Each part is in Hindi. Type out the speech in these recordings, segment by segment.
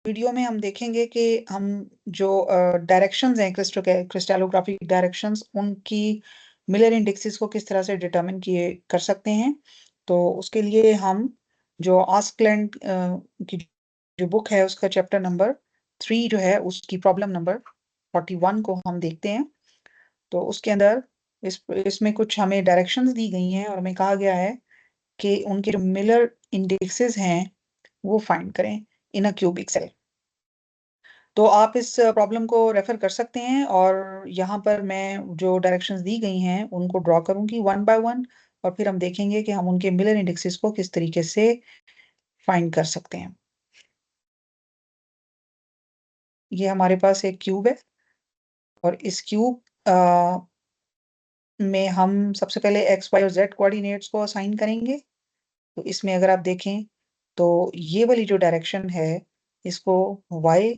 वीडियो में हम देखेंगे कि हम जो डायरेक्शंस हैं क्रिस्टलोग्राफिक डायरेक्शंस उनकी मिलर इंडेक्सेस को किस तरह से डिटरमिन किए कर सकते हैं। तो उसके लिए हम जो आस्कलैंड की जो बुक है उसका चैप्टर नंबर 3 जो है उसकी प्रॉब्लम नंबर 41 को हम देखते हैं। तो उसके अंदर इसमें कुछ हमें डायरेक्शंस दी गई हैं और हमें कहा गया है कि उनके जो मिलर इंडेक्सेस हैं वो फाइंड करें इन अ क्यूबिक सेल। तो आप इस प्रॉब्लम को रेफर कर सकते हैं और यहाँ पर मैं जो डायरेक्शंस दी गई हैं उनको ड्रॉ करूंगी वन बाय वन और फिर हम देखेंगे कि हम उनके मिलर इंडेक्सेस को किस तरीके से फाइंड कर सकते हैं। ये हमारे पास एक क्यूब है और इस क्यूब में हम सबसे पहले एक्स वाई और जेड कोऑर्डिनेट्स को असाइन करेंगे। तो इसमें अगर आप देखें तो ये वाली जो डायरेक्शन है इसको वाई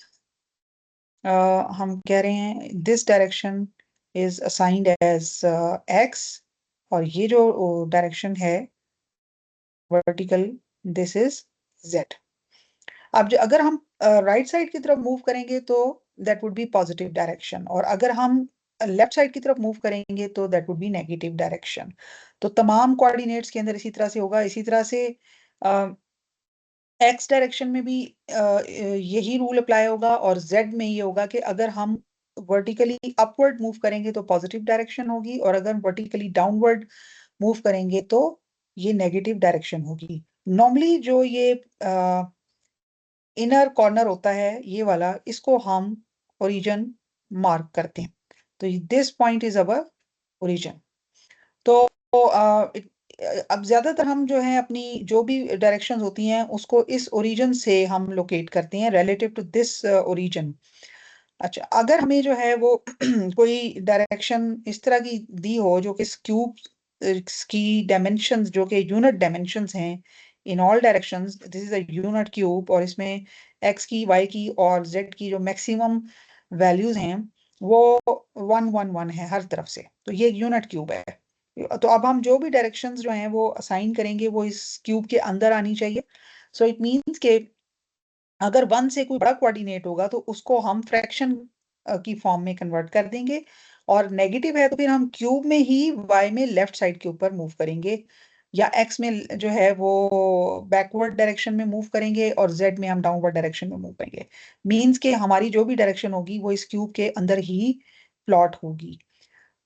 हम कह रहे हैं, this direction is assigned as X और ये जो डायरेक्शन है वर्टिकल, दिस इज जेड। अब अगर हम राइट साइड की तरफ मूव करेंगे तो that would be positive direction और अगर हम लेफ्ट साइड की तरफ मूव करेंगे तो that would be negative direction. तो तमाम कोऑर्डिनेट्स के अंदर इसी तरह से होगा। इसी तरह से एक्स डायरेक्शन में भी यही रूल अप्लाई होगा और जेड में ये होगा कि अगर हम वर्टिकली अपवर्ड मूव करेंगे तो पॉजिटिव डायरेक्शन होगी और अगर वर्टिकली डाउनवर्ड मूव करेंगे तो ये नेगेटिव डायरेक्शन होगी। नॉर्मली जो ये इनर कॉर्नर होता है ये वाला, इसको हम ओरिजिन मार्क करते हैं। तो this point is our origin. तो अब ज्यादातर हम जो है अपनी जो भी डायरेक्शंस होती हैं उसको इस ओरिजिन से हम लोकेट करते हैं रिलेटिव टू दिस ओरिजिन। अच्छा, अगर हमें जो है वो कोई डायरेक्शन इस तरह की दी हो जो कि इस क्यूब की डायमेंशंस जो कि यूनिट डायमेंशंस हैं in all directions, this is a unit cube और इसमें एक्स की, वाई की और जेड की जो मैक्सिमम वैल्यूज हैं वो 111 है हर तरफ से। तो ये यूनिट क्यूब है। तो अब हम जो भी डायरेक्शंस जो हैं वो असाइन करेंगे वो इस क्यूब के अंदर आनी चाहिए। सो इट मींस के अगर वन से कोई बड़ा कोऑर्डिनेट होगा तो उसको हम फ्रैक्शन की फॉर्म में कन्वर्ट कर देंगे और नेगेटिव है तो फिर हम क्यूब में ही वाई में लेफ्ट साइड के ऊपर मूव करेंगे या एक्स में जो है वो बैकवर्ड डायरेक्शन में मूव करेंगे और जेड में हम डाउनवर्ड डायरेक्शन में मूव करेंगे। मींस के हमारी जो भी डायरेक्शन होगी वो इस क्यूब के अंदर ही प्लॉट होगी।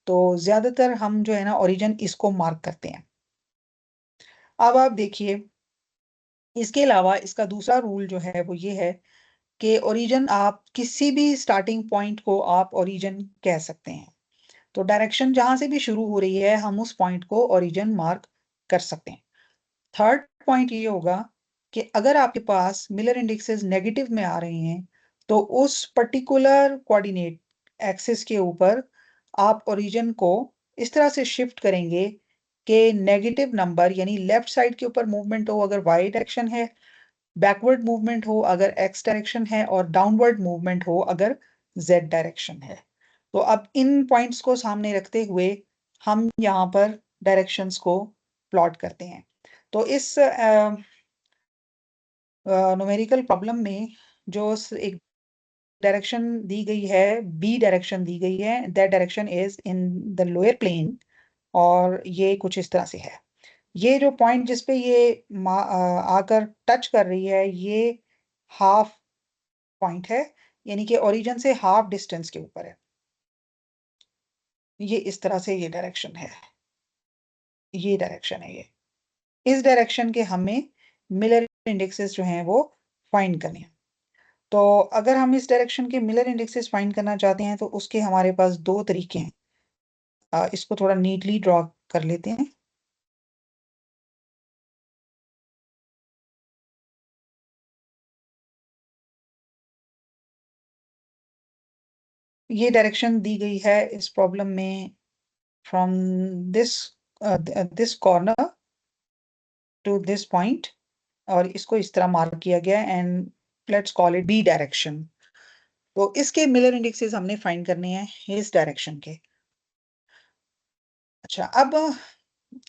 तो ज्यादातर हम जो है ना ओरिजिन इसको मार्क करते हैं। अब आप देखिए, इसके अलावा इसका दूसरा रूल जो है वो ये है कि ओरिजिन, आप किसी भी स्टार्टिंग पॉइंट को आप ओरिजिन कह सकते हैं। तो डायरेक्शन जहां से भी शुरू हो रही है हम उस पॉइंट को ओरिजिन मार्क कर सकते हैं। थर्ड पॉइंट ये होगा कि अगर आपके पास मिलर इंडेक्सेस नेगेटिव में आ रहे हैं तो उस पर्टिकुलर कोऑर्डिनेट एक्सिस के ऊपर आप ओरिजिन को इस तरह से शिफ्ट करेंगे कि नेगेटिव नंबर यानी लेफ्ट साइड के ऊपर मूवमेंट हो अगर वाई डायरेक्शन है, बैकवर्ड मूवमेंट हो अगर एक्स डायरेक्शन है और डाउनवर्ड मूवमेंट हो अगर जेड डायरेक्शन है। तो अब इन पॉइंट्स को सामने रखते हुए हम यहाँ पर डायरेक्शंस को प्लॉट करते हैं। तो इस न्यूमेरिकल प्रॉब्लम में जो एक डायरेक्शन दी गई है, बी डायरेक्शन दी गई है, that direction is in the lower plane और ये कुछ इस तरह से है। ये जो पॉइंट जिस पे ये आकर टच कर रही है ये हाफ पॉइंट है, यानी कि ओरिजिन से हाफ डिस्टेंस के ऊपर है। ये इस तरह से ये डायरेक्शन है, ये डायरेक्शन है ये। इस डायरेक्शन के हमें मिलर इंडेक्सेस जो हैं वो फाइंड करने हैं। तो अगर हम इस डायरेक्शन के मिलर इंडेक्सेस फाइंड करना चाहते हैं तो उसके हमारे पास दो तरीके हैं। इसको थोड़ा नीटली ड्रॉ कर लेते हैं। ये डायरेक्शन दी गई है इस प्रॉब्लम में from this this corner to this point और इसको इस तरह मार्क किया गया and let's call it B direction. तो इसके मिलर इंडेक्सेस हमने फाइंड करने हैं इस डायरेक्शन के। अच्छा, अब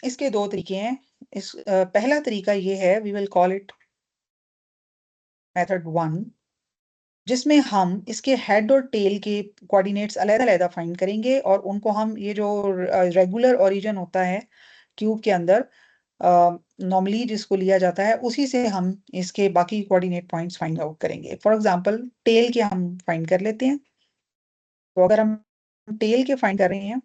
इसके दो तरीके हैं। पहला तरीका ये है, we will call it method 1, जिसमें हम इसके हेड और टेल के कोऑर्डिनेट्स अलग-अलग फाइंड करेंगे और उनको हम ये जो रेगुलर ओरिजिन होता है क्यूब के अंदर नॉर्मली जिसको लिया जाता है उसी से हम इसके बाकी कोऑर्डिनेट पॉइंट्स फाइंड आउट करेंगे। फॉर एग्जांपल टेल के हम फाइंड कर लेते हैं। तो अगर हम टेल के फाइंड कर रहे हैं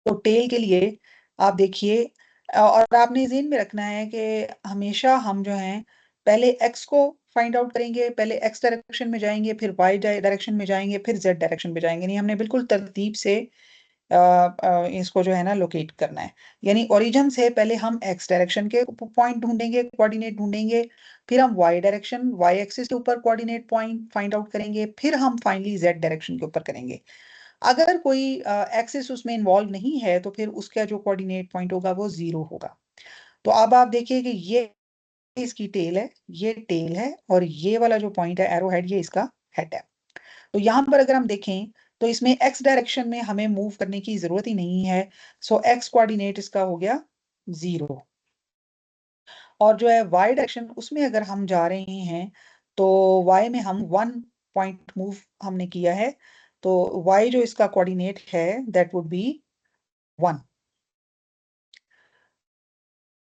तो टेल के लिए आप देखिए और आपने ज़हन में रखना है कि हमेशा हम जो हैं पहले एक्स को फाइंड आउट करेंगे, पहले एक्स डायरेक्शन में जाएंगे, फिर वाई डायरेक्शन में जाएंगे, फिर जेड डायरेक्शन में जाएंगे। नहीं, हमने बिल्कुल तरतीब से इसको जो है ना लोकेट करना है। यानी ओरिजिन से पहले हम एक्स डायरेक्शन के पॉइंट ढूंढेंगे, कोऑर्डिनेट ढूंढेंगे, फिर हम वाई डायरेक्शन वाई एक्सिस के ऊपर कोऑर्डिनेट पॉइंट फाइंड आउट करेंगे, फिर हम फाइनली जेड डायरेक्शन के ऊपर करेंगे। अगर कोई एक्सिस उसमें इन्वॉल्व नहीं है तो फिर उसका जो कोऑर्डिनेट पॉइंट होगा वो 0 होगा। तो अब आप देखिए कि ये इसकी टेल है, ये टेल है और ये वाला जो पॉइंट है एरो हेड, ये इसका हेड है। तो यहाँ पर अगर हम देखें तो इसमें एक्स डायरेक्शन में हमें मूव करने की जरूरत ही नहीं है। सो एक्स कोऑर्डिनेट इसका हो गया 0। और जो है वाई डायरेक्शन उसमें अगर हम जा रहे हैं तो वाई में हम 1 पॉइंट मूव हमने किया है। तो वाई जो इसका कोऑर्डिनेट है दैट वुड बी 1।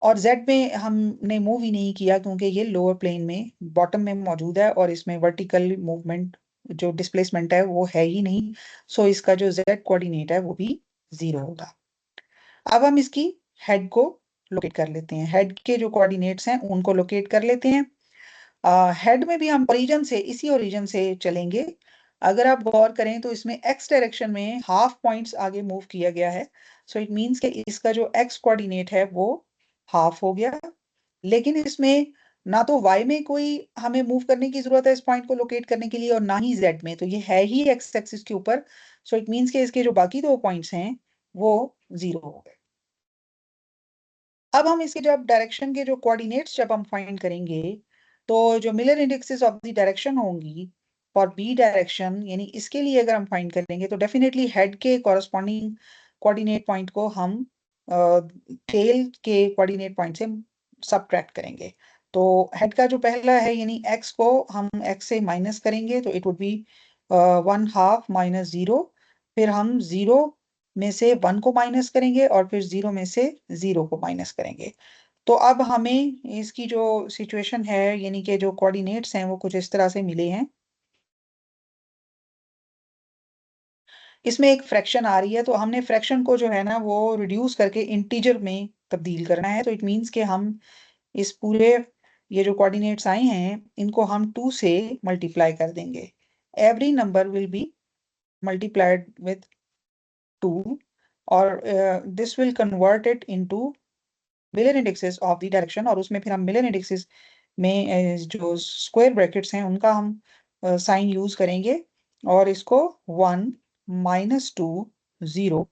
और जेड में हमने मूव ही नहीं किया क्योंकि ये लोअर प्लेन में बॉटम में मौजूद है और इसमें वर्टिकल मूवमेंट जो डिस्प्लेसमेंट है वो है ही नहीं। सो इसका जो जेड कोऑर्डिनेट है वो भी 0 होगा। अब हम इसकी हेड को लोकेट कर लेते हैं। हेड के जो कोऑर्डिनेट्स हैं उनको लोकेट कर लेते हैं। हेड में भी हम ओरिजिन से इसी ओरिजिन से चलेंगे। अगर आप गौर करें तो इसमें एक्स डायरेक्शन में हाफ पॉइंट्स आगे मूव किया गया है। सो इट मींस कि इसका जो एक्स कोऑर्डिनेट है वो हाफ हो गया। लेकिन इसमें ना तो वाई में कोई हमें मूव करने की जरूरत है इस पॉइंट को लोकेट करने के लिए और ना ही जेड में, तो ये है ही एक्स एक्सिस के ऊपर। सो इट मींस के इसके जो बाकी दो पॉइंट्स हैं वो 0 हो गए। अब हम इसके जब डायरेक्शन के जो कोऑर्डिनेट्स जब हम फाइंड करेंगे तो जो Miller indexes of the direction होंगी फॉर बी डायरेक्शन, यानी इसके लिए अगर हम फाइंड करेंगे तो डेफिनेटली हेड के कॉरस्पॉन्डिंग कोऑर्डिनेट पॉइंट को हम टेल के कोऑर्डिनेट पॉइंट से सबट्रैक्ट करेंगे। तो हेड का जो पहला है यानी एक्स को हम एक्स से माइनस करेंगे तो इट वुड बी 1/2 माइनस 0। फिर हम 0 में से 1 को माइनस करेंगे और फिर 0 में से 0 को माइनस करेंगे। तो अब हमें इसकी जो सिचुएशन है यानी कि जो कोऑर्डिनेट्स हैं वो कुछ इस तरह से मिले हैं। इसमें एक फ्रैक्शन आ रही है तो हमने फ्रैक्शन को जो है ना वो रिड्यूस करके इंटीजर में तब्दील करना है। तो इट मींस के हम इस पूरे ये जो कोऑर्डिनेट्स आए हैं इनको हम 2 से मल्टीप्लाई कर देंगे। Every number will be multiplied with 2 और this will convert it into Miller indexes of the direction. और उसमें फिर हम मिलर इंडेक्सेस में जो स्क्वायर ब्रैकेट्स हैं उनका हम साइन यूज करेंगे और इसको 1 -2 0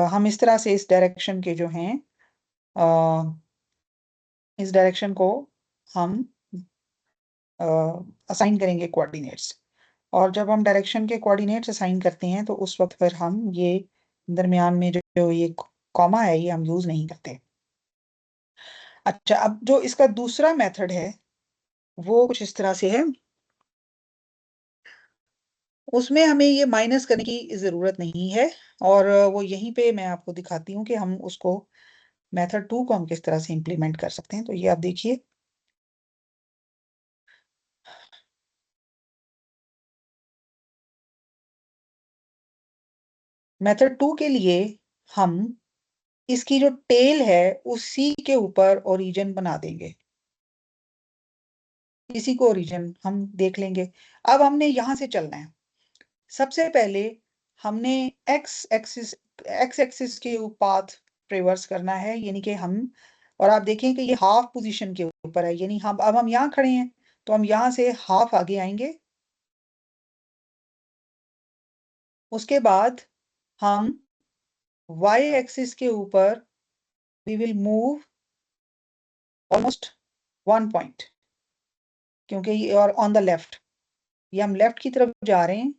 हम इस तरह से इस डायरेक्शन के जो हैं इस डायरेक्शन को हम असाइन करेंगे कोऑर्डिनेट्स। और जब हम डायरेक्शन के कोऑर्डिनेट्स असाइन करते हैं तो उस वक्त फिर हम ये दरमियान में जो ये कॉमा है ये हम यूज नहीं करते। अच्छा, अब जो इसका दूसरा मेथड है वो कुछ इस तरह से है। उसमें हमें ये माइनस करने की जरूरत नहीं है और वो यहीं पे मैं आपको दिखाती हूँ कि हम उसको मेथड 2 को हम किस तरह से इंप्लीमेंट कर सकते हैं। तो ये आप देखिए, मेथड 2 के लिए हम इसकी जो टेल है उसी के ऊपर ओरिजिन बना देंगे। इसी को ओरिजिन हम देख लेंगे। अब हमने यहां से चलना है। सबसे पहले हमने एक्स एक्सिस के पाथ ट्रेवर्स करना है यानी कि हम, और आप देखें कि ये हाफ पोजीशन के ऊपर है यानी हम अब हम यहाँ खड़े हैं तो हम यहाँ से हाफ आगे आएंगे। उसके बाद हम वाई एक्सिस के ऊपर we will move almost 1 point, क्योंकि ये और ऑन द लेफ्ट ये हम लेफ्ट की तरफ जा रहे हैं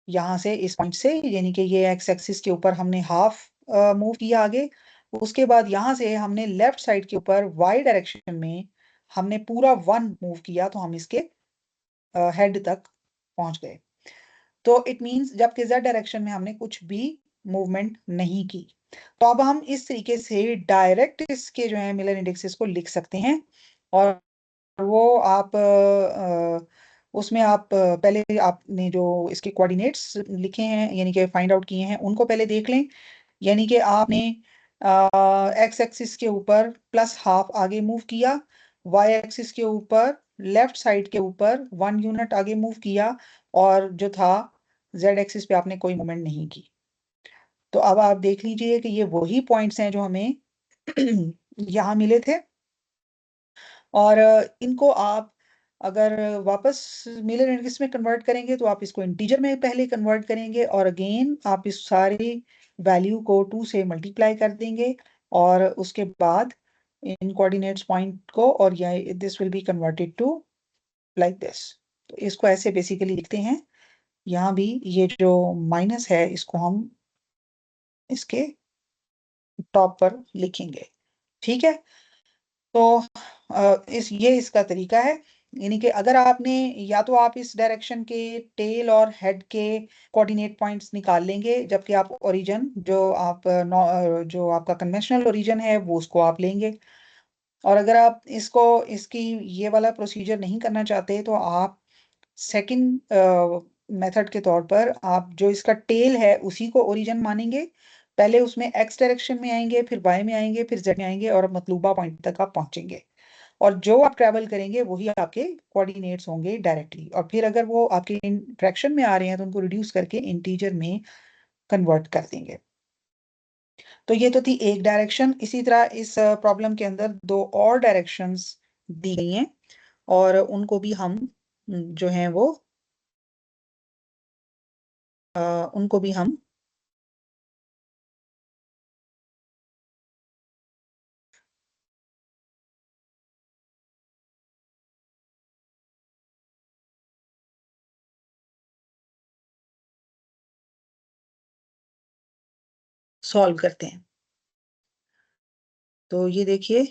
यहाँ से इस पॉइंट से, यानी कि ये एक्स एक्सिस के ऊपर हमने हाफ मूव किया आगे। उसके बाद यहाँ से हमने लेफ्ट साइड के ऊपर वाई डायरेक्शन में हमने पूरा 1 मूव किया तो हम इसके हेड तक पहुंच गए। तो इट मींस जबकि z डायरेक्शन में हमने कुछ भी मूवमेंट नहीं की। तो अब हम इस तरीके से डायरेक्ट इसके जो है मिलर इंडेक्सेस को लिख सकते हैं। और वो आप उसमें आप पहले आपने जो इसके कोऑर्डिनेट्स लिखे हैं यानी कि फाइंड आउट किए हैं उनको पहले देख लें। यानी कि आपने एक्स एक्सिस के ऊपर +½ आगे मूव किया, वाई एक्सिस के ऊपर लेफ्ट साइड के ऊपर 1 यूनिट आगे मूव किया, और जो था जेड एक्सिस पे आपने कोई मूवमेंट नहीं की। तो अब आप देख लीजिए कि ये वही पॉइंट्स हैं जो हमें यहाँ मिले थे। और इनको आप अगर वापस मिलर इंडेक्स में कन्वर्ट करेंगे तो आप इसको इंटीजर में पहले कन्वर्ट करेंगे, और अगेन आप इस सारी वैल्यू को 2 से मल्टीप्लाई कर देंगे, और उसके बाद इन कोऑर्डिनेट्स पॉइंट को, और यह this will be converted to like this. तो इसको ऐसे बेसिकली लिखते हैं। यहाँ भी ये जो माइनस है इसको हम इसके टॉप पर लिखेंगे। ठीक है। तो ये इसका तरीका है। यानी कि अगर आपने या तो आप इस डायरेक्शन के टेल और हेड के कोऑर्डिनेट पॉइंट्स निकाल लेंगे, जबकि आप ओरिजिन जो आपका कन्वेंशनल ओरिजिन है वो उसको आप लेंगे। और अगर आप इसकी ये वाला प्रोसीजर नहीं करना चाहते तो आप सेकंड मेथड के तौर पर आप जो इसका टेल है उसी को ओरिजिन मानेंगे। पहले उसमें एक्स डायरेक्शन में आएंगे, फिर वाई में आएंगे, फिर जेड में आएंगे, और मतलूबा पॉइंट तक आप पहुंचेंगे। और जो आप ट्रैवल करेंगे वही आपके कोऑर्डिनेट्स होंगे डायरेक्टली। और फिर अगर वो आपके इंट्रैक्शन में आ रहे हैं तो उनको रिड्यूस करके इंटीजर में कन्वर्ट कर देंगे। तो ये तो थी एक डायरेक्शन। इसी तरह इस प्रॉब्लम के अंदर दो और डायरेक्शंस दी गई हैं, और उनको भी हम जो हैं वो उनको भी हम सॉल्व करते हैं। तो ये देखिए,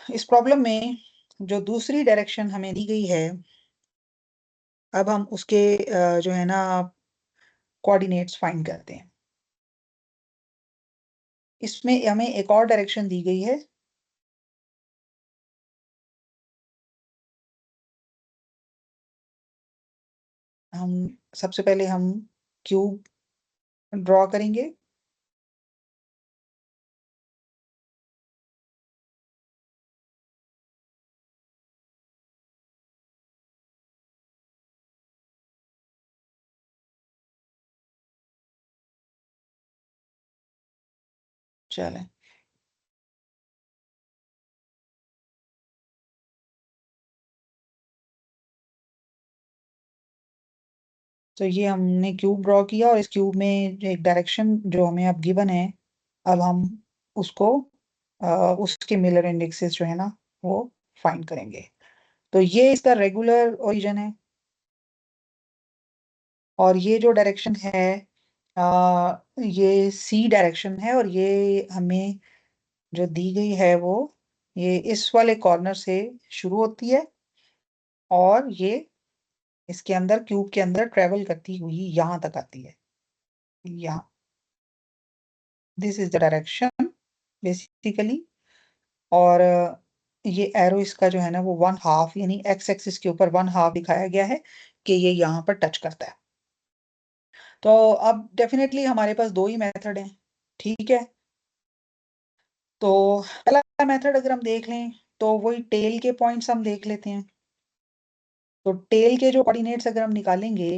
इस प्रॉब्लम में जो दूसरी डायरेक्शन हमें दी गई है, अब हम उसके जो है ना कोऑर्डिनेट्स फाइंड करते हैं। इसमें हमें एक और डायरेक्शन दी गई है। हम सबसे पहले हम क्यूब ड्रॉ करेंगे। चलें। तो ये हमने क्यूब ड्रॉ किया, और इस क्यूब में जो एक डायरेक्शन जो हमें अब गिवन है, अब हम उसको उसके मिलर इंडेक्सेस जो है ना वो फाइंड करेंगे। तो ये इसका रेगुलर ओरिजिन है, और ये जो डायरेक्शन है ये सी डायरेक्शन है, और ये हमें जो दी गई है वो ये इस वाले कॉर्नर से शुरू होती है, और ये इसके अंदर क्यूब के अंदर ट्रेवल करती हुई यहाँ तक आती है। यहाँ this is the direction basically. और ये एरो इसका जो है ना वो 1/2 यानी एक्स एक्सिस के ऊपर 1/2 दिखाया गया है कि ये यहाँ पर टच करता है। तो अब डेफिनेटली हमारे पास दो ही मेथड हैं। ठीक है। तो पहला मेथड अगर हम देख लें तो वही टेल के पॉइंट्स हम देख लेते हैं। तो टेल के जो कोऑर्डिनेट्स अगर हम निकालेंगे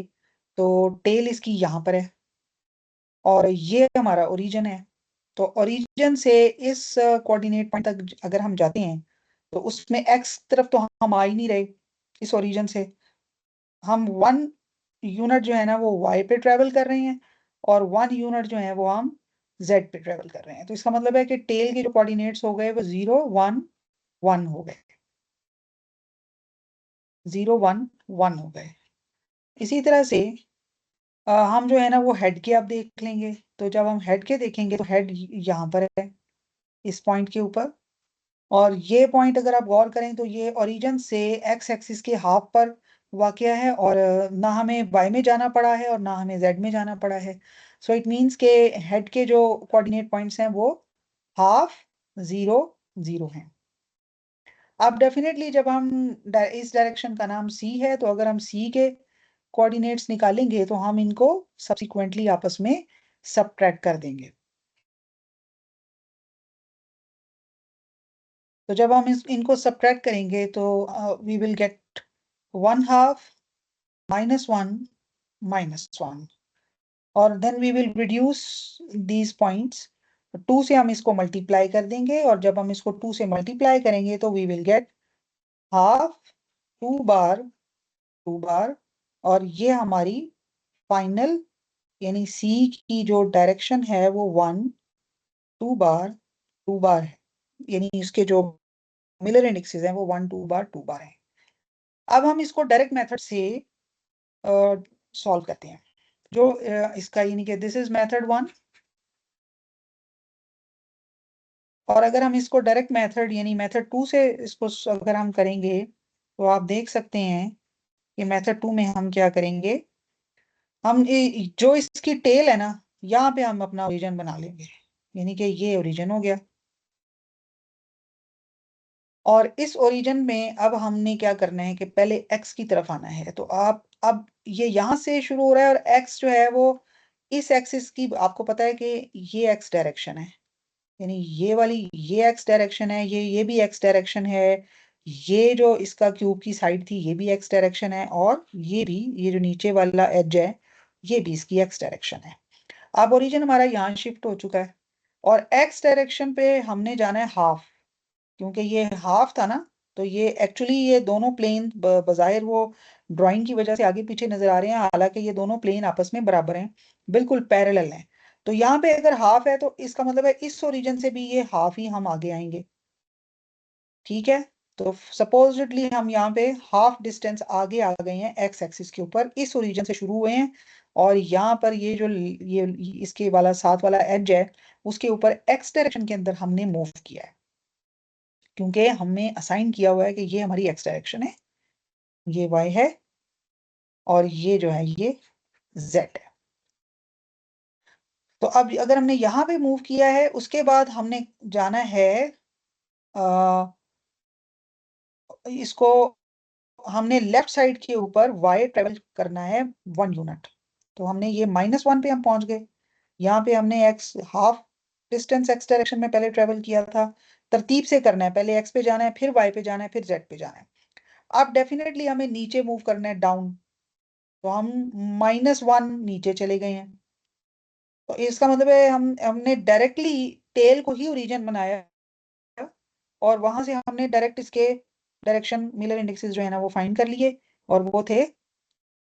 तो टेल इसकी यहाँ पर है, और ये हमारा ओरिजिन है। तो ओरिजिन से इस कोऑर्डिनेट पॉइंट तक अगर हम जाते हैं तो उसमें एक्स तरफ तो हम आ ही नहीं रहे। इस ओरिजिन से हम 1 यूनिट जो है ना वो वाई पे ट्रेवल कर रहे हैं, और 1 यूनिट जो है वो हम जेड पे ट्रेवल कर रहे हैं। तो इसका मतलब है कि टेल के जो कोऑर्डिनेट्स हो गए वो 0 1 1 हो गए। 0 1 1 हो गए। इसी तरह से हम जो है ना वो हेड के अब देख लेंगे। तो जब हम हेड के देखेंगे तो हेड यहाँ पर है, इस पॉइंट के ऊपर, और ये पॉइंट अगर आप गौर करें तो ये ओरिजिन से एक्स एक्सिस के हाफ पर वाकया है, और ना हमें वाई में जाना पड़ा है और ना हमें जेड में जाना पड़ा है। सो इट मीन्स के हेड के जो कोऑर्डिनेट पॉइंट्स हैं वो हाफ, जीरो, जीरो हैं। अब डेफिनेटली जब हम इस डायरेक्शन का नाम सी है, तो अगर हम सी के कोऑर्डिनेट्स निकालेंगे तो हम इनको सब्सिक्वेंटली आपस में सबट्रैक्ट कर देंगे। तो जब हम इनको सबट्रैक्ट करेंगे तो वी विल गेट 1/2 -1 -1, और then we will reduce these points. 2 से हम इसको मल्टीप्लाई कर देंगे, और जब हम इसको 2 से मल्टीप्लाई करेंगे तो वी विल गेट हाफ, 2 बार, 2 बार, और ये हमारी फाइनल यानी सी की जो डायरेक्शन है वो 1, 2 बार, 2 बार है। यानी इसके जो मिलर इंडेक्सेस हैं वो 1, 2 बार, 2 बार है। अब हम इसको डायरेक्ट मेथड से सॉल्व करते हैं। जो इसका यानी कि दिस इज मेथड 1, और अगर हम इसको डायरेक्ट मेथड यानी मेथड 2 से इसको अगर हम करेंगे तो आप देख सकते हैं कि मेथड 2 में हम क्या करेंगे, हम जो इसकी टेल है ना, यहाँ पे हम अपना ओरिजिन बना लेंगे, यानी कि ये ओरिजिन हो गया। और इस ओरिजिन में अब हमने क्या करना है कि पहले एक्स की तरफ आना है। तो आप अब ये यहाँ से शुरू हो रहा है, और एक्स जो है वो इस एक्सिस की, आपको पता है कि ये एक्स डायरेक्शन है, यानी ये वाली ये एक्स डायरेक्शन है, ये भी एक्स डायरेक्शन है, ये जो इसका क्यूब की साइड थी ये भी एक्स डायरेक्शन है, और ये भी, ये जो नीचे वाला एज है ये भी इसकी एक्स डायरेक्शन है। अब ओरिजिन हमारा यहाँ शिफ्ट हो चुका है, और एक्स डायरेक्शन पे हमने जाना है हाफ, क्योंकि ये हाफ था ना। तो ये एक्चुअली ये दोनों प्लेन बजाहिर वो ड्राइंग की वजह से आगे पीछे नजर आ रहे हैं, हालांकि ये दोनों प्लेन आपस में बराबर हैं, बिल्कुल पैरेलल हैं। तो यहाँ पे अगर हाफ है तो इसका मतलब है इस ओरिजिन से भी ये हाफ ही हम आगे आएंगे। ठीक है, तो सपोजिटली हम यहाँ पे हाफ डिस्टेंस आगे आ गए हैं एक्स एक्सिस के ऊपर, इस ओरिजिन से शुरू हुए हैं, और यहाँ पर ये जो ये इसके वाला साथ वाला एज है उसके ऊपर एक्स डायरेक्शन के अंदर हमने मूव किया है, क्योंकि हमने असाइन किया हुआ है कि ये हमारी एक्स डायरेक्शन है, ये वाई है, और ये जो है ये जेड है। तो अब अगर हमने यहाँ पे मूव किया है, उसके बाद हमने जाना है इसको, हमने लेफ्ट साइड के ऊपर वाई ट्रेवल करना है 1 यूनिट। तो हमने ये -1 पे हम पहुंच गए। यहाँ पे हमने x half distance x direction में पहले ट्रेवल किया था। तरतीब से करना है, पहले एक्स पे जाना है, फिर वाई पे जाना है, फिर जेड पे जाना है। अब डेफिनेटली हमें नीचे मूव करना है, डाउन। तो हम -1 नीचे चले गए हैं। तो इसका मतलब है हमने डायरेक्टली टेल को ही ओरिजिन बनाया, और वहां से हमने डायरेक्ट इसके डायरेक्शन मिलर इंडेक्सेस जो है ना वो फाइंड कर लिए, और वो थे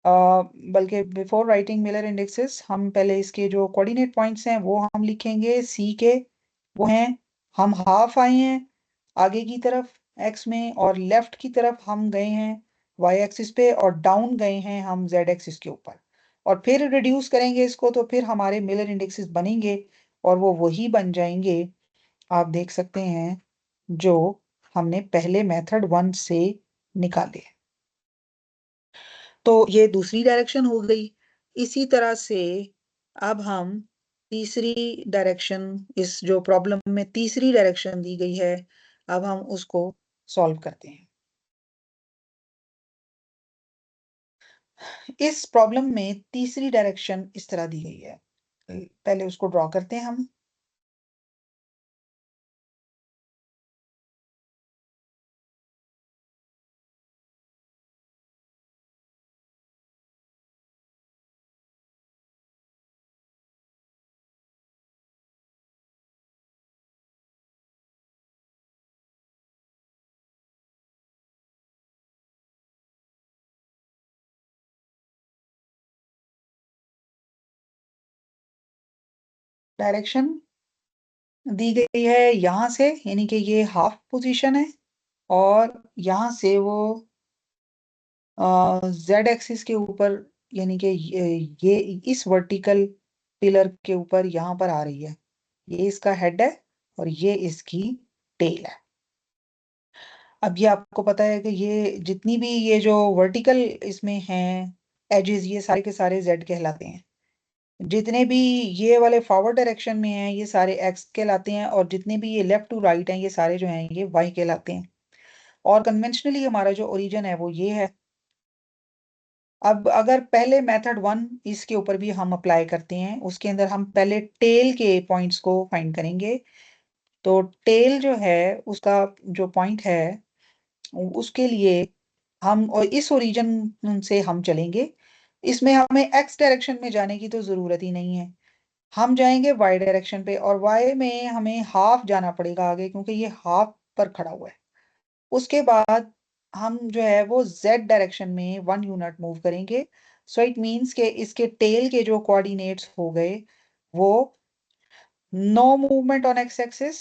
बल्कि बिफोर राइटिंग मिलर इंडेक्सेस हम पहले इसके जो कोऑर्डिनेट पॉइंट्स हैं वो हम लिखेंगे सी के। वो हैं, हम हाफ आए हैं आगे की तरफ एक्स में, और लेफ्ट की तरफ हम गए हैं वाई एक्सिस पे, और डाउन गए हैं हम जेड एक्सिस के ऊपर। और फिर रिड्यूस करेंगे इसको तो फिर हमारे मिलर इंडेक्सेस बनेंगे, और वो वही बन जाएंगे, आप देख सकते हैं, जो हमने पहले मेथड 1 से निकाले। तो ये दूसरी डायरेक्शन हो गई। इसी तरह से अब हम तीसरी डायरेक्शन, इस जो प्रॉब्लम में तीसरी डायरेक्शन दी गई है, अब हम उसको सॉल्व करते हैं। इस प्रॉब्लम में तीसरी डायरेक्शन इस तरह दी गई है, पहले उसको ड्रॉ करते हैं हम। डायरेक्शन दी गई है यहाँ से, यानी कि ये हाफ पोजीशन है, और यहाँ से वो जेड एक्सिस के ऊपर, यानी कि ये इस वर्टिकल पिलर के ऊपर यहाँ पर आ रही है। ये इसका हेड है और ये इसकी टेल है। अब ये आपको पता है कि ये जितनी भी ये जो वर्टिकल इसमें हैं एजेस, ये सारे के सारे जेड कहलाते हैं। जितने भी ये वाले फॉरवर्ड डायरेक्शन में हैं ये सारे एक्स कहलाते हैं, और जितने भी ये लेफ्ट टू राइट हैं ये सारे जो हैं ये वाई कहलाते हैं। और कन्वेंशनली हमारा जो ओरिजिन है वो ये है। अब अगर पहले मेथड 1 इसके ऊपर भी हम अप्लाई करते हैं, उसके अंदर हम पहले टेल के पॉइंट्स को फाइंड करेंगे। तो टेल जो है उसका जो पॉइंट है उसके लिए हम और इस ओरिजिन से हम चलेंगे। इसमें हमें एक्स डायरेक्शन में जाने की तो जरूरत ही नहीं है, हम जाएंगे वाई डायरेक्शन पे, और वाई में हमें हाफ जाना पड़ेगा आगे क्योंकि ये हाफ पर खड़ा हुआ है। उसके बाद हम जो है वो जेड डायरेक्शन में 1 यूनिट मूव करेंगे। सो इट मीन्स के इसके टेल के जो कोऑर्डिनेट्स हो गए वो no movement on X axis,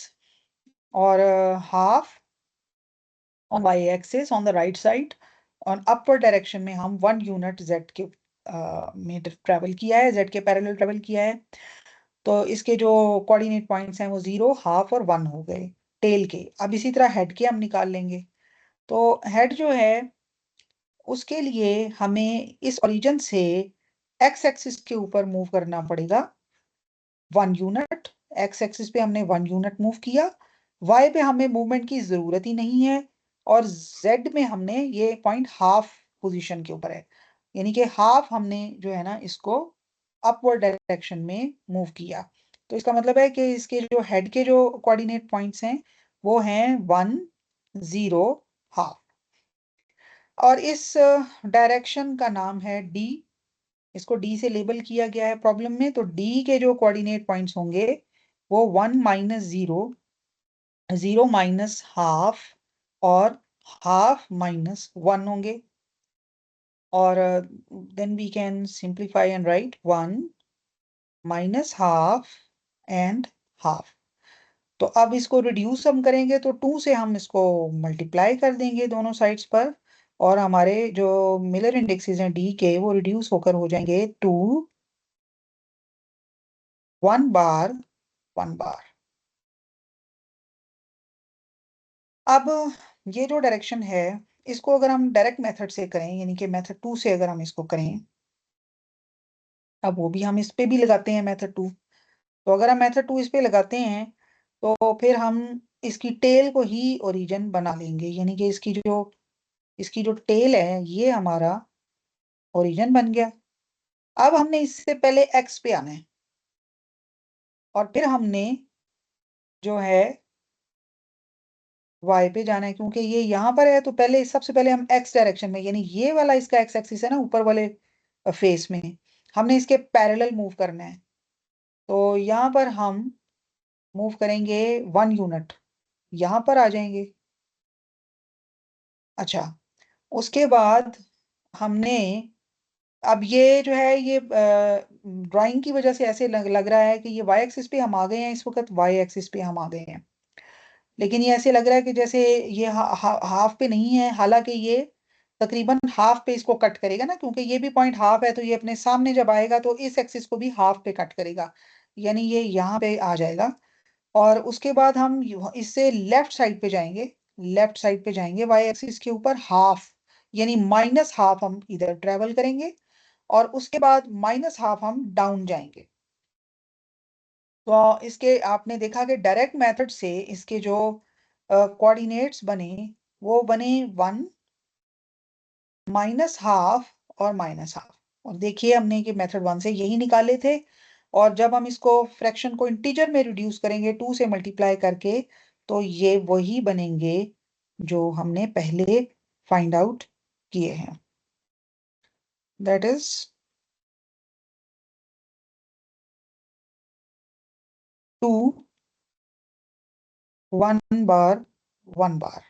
और half on Y axis on the right side. और अपवर्ड डायरेक्शन में हम 1 यूनिट जेड के में ट्रेवल किया है, जेड के पैरेलल ट्रेवल किया है। तो इसके जो कोऑर्डिनेट पॉइंट्स हैं वो 0, हाफ और 1 हो गए टेल के। अब इसी तरह हेड के हम निकाल लेंगे। तो हेड जो है उसके लिए हमें इस ओरिजिन से एक्स एक्सिस के ऊपर मूव करना पड़ेगा 1 यूनिट। एक्स एक्सिस पे हमने 1 यूनिट मूव किया, वाई पे हमें मूवमेंट की जरूरत ही नहीं है, और जेड में हमने ये पॉइंट हाफ पोजीशन के ऊपर है, यानी कि हाफ हमने जो है ना इसको अपवर्ड डायरेक्शन में मूव किया। तो इसका मतलब है कि इसके जो हेड के जो कोऑर्डिनेट पॉइंट्स हैं वो हैं 1, 0, हाफ। और इस डायरेक्शन का नाम है डी। इसको डी से लेबल किया गया है प्रॉब्लम में। तो डी के जो कोऑर्डिनेट पॉइंट्स होंगे वो 1 - 0, 0 - हाफ और हाफ -1 होंगे। और then we can simplify and write 1 - half and half. तो अब इसको रिड्यूस हम करेंगे तो 2 से हम इसको मल्टीप्लाई कर देंगे दोनों साइड्स पर, और हमारे जो मिलर इंडेक्सेस हैं डी के वो रिड्यूस होकर हो जाएंगे 2, 1 बार, 1 बार। अब ये जो डायरेक्शन है इसको अगर हम डायरेक्ट मेथड से करें, यानी कि मेथड 2 से अगर हम इसको करें, अब वो भी हम इस पे भी लगाते हैं मेथड 2। तो अगर हम मेथड 2 इस पे लगाते हैं तो फिर हम इसकी टेल को ही ओरिजिन बना लेंगे, यानी कि इसकी जो टेल है ये हमारा ओरिजिन बन गया। अब हमने इससे पहले एक्स पे आना है, और फिर हमने जो है वाई पे जाना है, क्योंकि ये यहाँ पर है। तो पहले सबसे पहले हम एक्स डायरेक्शन में, यानी ये वाला इसका एक्स एक्सिस है ना ऊपर वाले फेस में, हमने इसके पैरेलल मूव करना है। तो यहाँ पर हम मूव करेंगे 1 यूनिट, यहाँ पर आ जाएंगे। अच्छा, उसके बाद हमने, अब ये जो है ये ड्राइंग की वजह से ऐसे लग रहा है कि ये वाई एक्सिस पे हम आ गए हैं, इस वक्त वाई एक्सिस पे हम आ गए हैं। लेकिन ये ऐसे लग रहा है कि जैसे ये हाफ पे नहीं है, हालांकि ये तकरीबन हाफ पे इसको कट करेगा ना, क्योंकि ये भी पॉइंट हाफ है। तो ये अपने सामने जब आएगा तो इस एक्सिस को भी हाफ पे कट करेगा, यानी ये यहाँ पे आ जाएगा। और उसके बाद हम इससे लेफ्ट साइड पे जाएंगे, लेफ्ट साइड पे जाएंगे वाई एक्सिस के ऊपर हाफ, यानी -हाफ हम इधर ट्रेवल करेंगे, और उसके बाद -हाफ हम डाउन जाएंगे। तो इसके आपने देखा कि डायरेक्ट मेथड से इसके जो कोऑर्डिनेट्स बने वो बने 1, -हाफ और -हाफ। और देखिए हमने कि मेथड 1 से यही निकाले थे। और जब हम इसको फ्रैक्शन को इंटीजर में रिड्यूस करेंगे 2 से मल्टीप्लाई करके, तो ये वही बनेंगे जो हमने पहले फाइंड आउट किए हैं। That is 2, 1 bar, 1 bar.